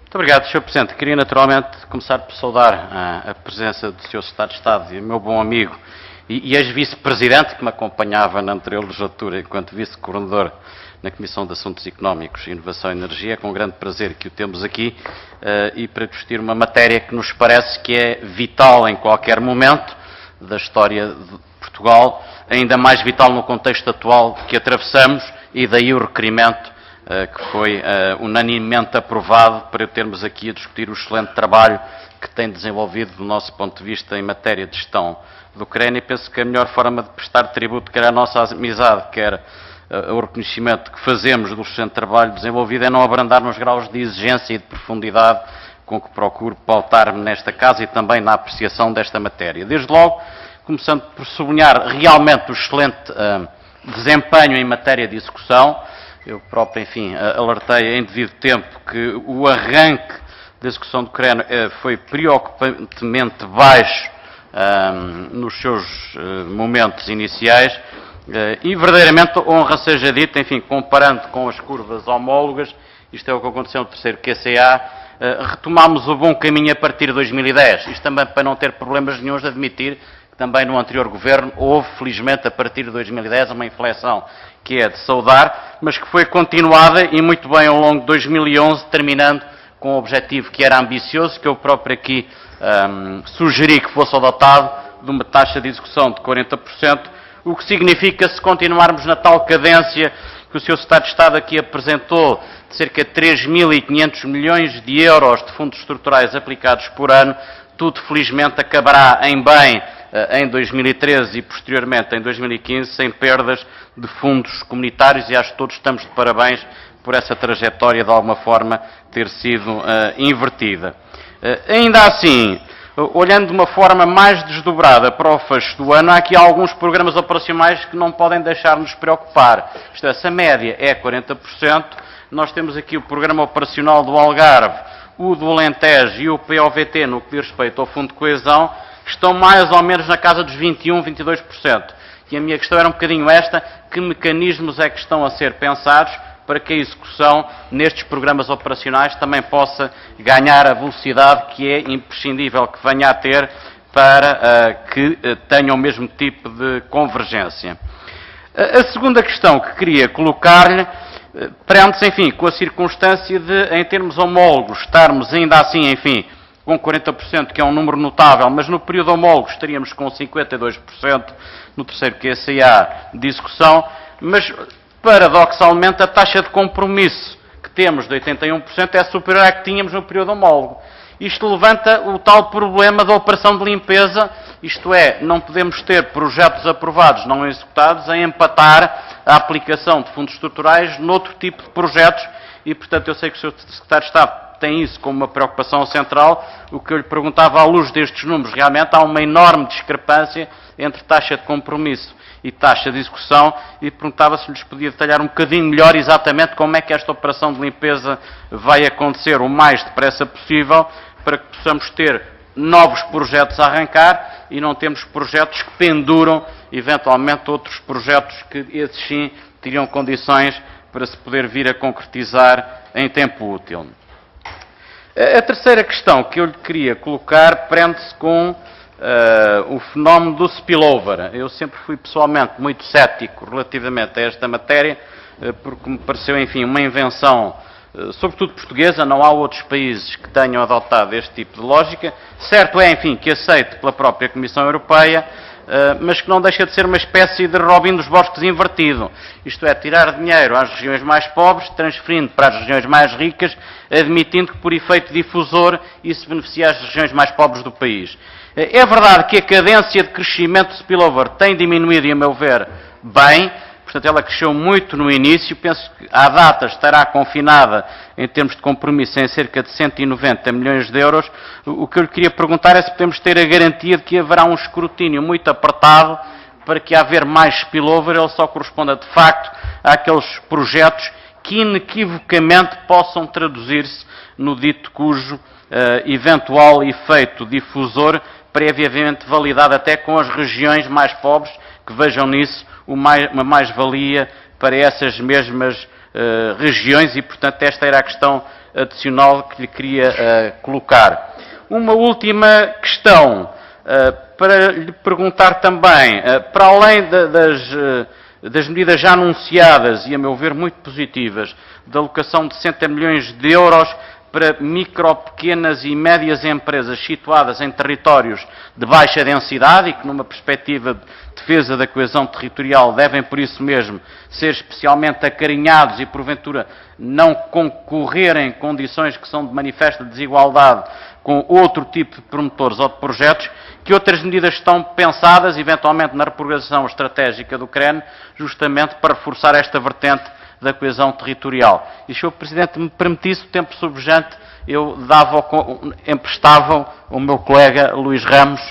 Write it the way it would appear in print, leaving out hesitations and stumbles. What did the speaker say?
Muito obrigado, Sr. Presidente. Queria naturalmente começar por saudar a presença do Sr. Secretário de Estado e o meu bom amigo e ex-vice-presidente que me acompanhava na anterior legislatura enquanto vice-coordenador na Comissão de Assuntos Económicos, Inovação e Energia. É com grande prazer que o temos aqui e para discutir uma matéria que nos parece que é vital em qualquer momento da história de Portugal, ainda mais vital no contexto atual que atravessamos, e daí o requerimento que foi unanimemente aprovado para termos aqui a discutir o excelente trabalho que tem desenvolvido do nosso ponto de vista em matéria de gestão da Ucrânia. E penso que a melhor forma de prestar tributo, quer à nossa amizade, quer o reconhecimento que fazemos do excelente trabalho desenvolvido, é não abrandar nos graus de exigência e de profundidade com que procuro pautar-me nesta casa e também na apreciação desta matéria. Desde logo, começando por sublinhar realmente o excelente desempenho em matéria de execução. Eu próprio, enfim, alertei em devido tempo que o arranque da execução do Ucrânia foi preocupantemente baixo nos seus momentos iniciais e verdadeiramente, honra seja dita, enfim, comparando com as curvas homólogas, isto é o que aconteceu no terceiro QCA, retomámos o bom caminho a partir de 2010. Isto também para não ter problemas nenhuns de admitir que também no anterior governo houve, felizmente, a partir de 2010, uma inflexão que é de saudar, mas que foi continuada e muito bem ao longo de 2011, terminando com um objetivo que era ambicioso, que eu próprio aqui sugeri que fosse adotado, de uma taxa de execução de 40%, o que significa, se continuarmos na tal cadência que o Sr. Secretário de Estado aqui apresentou, de cerca de 3.500 milhões de euros de fundos estruturais aplicados por ano, tudo felizmente acabará em bem em 2013 e posteriormente em 2015, sem perdas de fundos comunitários, e acho que todos estamos de parabéns por essa trajetória de alguma forma ter sido invertida. Ainda assim, olhando de uma forma mais desdobrada para o fecho do ano, há aqui alguns programas operacionais que não podem deixar-nos preocupar. Isto é, se a média é 40%, nós temos aqui o Programa Operacional do Algarve, o do Alentejo e o POVT, no que diz respeito ao Fundo de Coesão, que estão mais ou menos na casa dos 21%, 22%. E a minha questão era um bocadinho esta: que mecanismos é que estão a ser pensados para que a execução nestes programas operacionais também possa ganhar a velocidade que é imprescindível que venha a ter para que tenha o mesmo tipo de convergência. A segunda questão que queria colocar-lhe prende-se, enfim, com a circunstância de, em termos homólogos, estarmos ainda assim, enfim, com 40%, que é um número notável, mas no período homólogo estaríamos com 52% no terceiro QCA de execução, mas paradoxalmente a taxa de compromisso que temos de 81% é superior à que tínhamos no período homólogo. Isto levanta o tal problema da operação de limpeza, isto é, não podemos ter projetos aprovados não executados a empatar a aplicação de fundos estruturais noutro tipo de projetos e, portanto, eu sei que o Sr. Secretário de Estado tem isso como uma preocupação central. O que eu lhe perguntava, à luz destes números, realmente há uma enorme discrepância entre taxa de compromisso e taxa de execução, e perguntava se lhes podia detalhar um bocadinho melhor exatamente como é que esta operação de limpeza vai acontecer o mais depressa possível, para que possamos ter novos projetos a arrancar e não temos projetos que penduram, eventualmente outros projetos que esses sim teriam condições para se poder vir a concretizar em tempo útil. A terceira questão que eu lhe queria colocar prende-se com o fenómeno do spillover. Eu sempre fui pessoalmente muito cético relativamente a esta matéria, porque me pareceu, enfim, uma invenção, sobretudo portuguesa. Não há outros países que tenham adotado este tipo de lógica. Certo é, enfim, que aceite pela própria Comissão Europeia, mas que não deixa de ser uma espécie de Robin dos Bosques invertido. Isto é, tirar dinheiro às regiões mais pobres, transferindo para as regiões mais ricas, admitindo que por efeito difusor isso beneficia as regiões mais pobres do país. É verdade que a cadência de crescimento do spillover tem diminuído e, a meu ver, bem. Portanto, ela cresceu muito no início. Penso que à data estará confinada, em termos de compromisso, em cerca de 190 milhões de euros. O que eu lhe queria perguntar é se podemos ter a garantia de que haverá um escrutínio muito apertado para que, haver mais spillover, ele só corresponda de facto àqueles projetos que inequivocamente possam traduzir-se no dito cujo eventual efeito difusor, previamente validado até com as regiões mais pobres, que vejam nisso uma mais-valia para essas mesmas regiões, e, portanto, esta era a questão adicional que lhe queria colocar. Uma última questão, para lhe perguntar também, para além das medidas já anunciadas e, a meu ver, muito positivas, da alocação de 60 milhões de euros para micro, pequenas e médias empresas situadas em territórios de baixa densidade e que, numa perspectiva de defesa da coesão territorial, devem, por isso mesmo, ser especialmente acarinhados e, porventura, não concorrerem em condições que são de manifesta desigualdade com outro tipo de promotores ou de projetos, que outras medidas estão pensadas, eventualmente, na reprogramação estratégica do CREN, justamente para reforçar esta vertente da coesão territorial. E se o Presidente me permitisse, o tempo subjante, eu emprestava ao meu colega Luís Ramos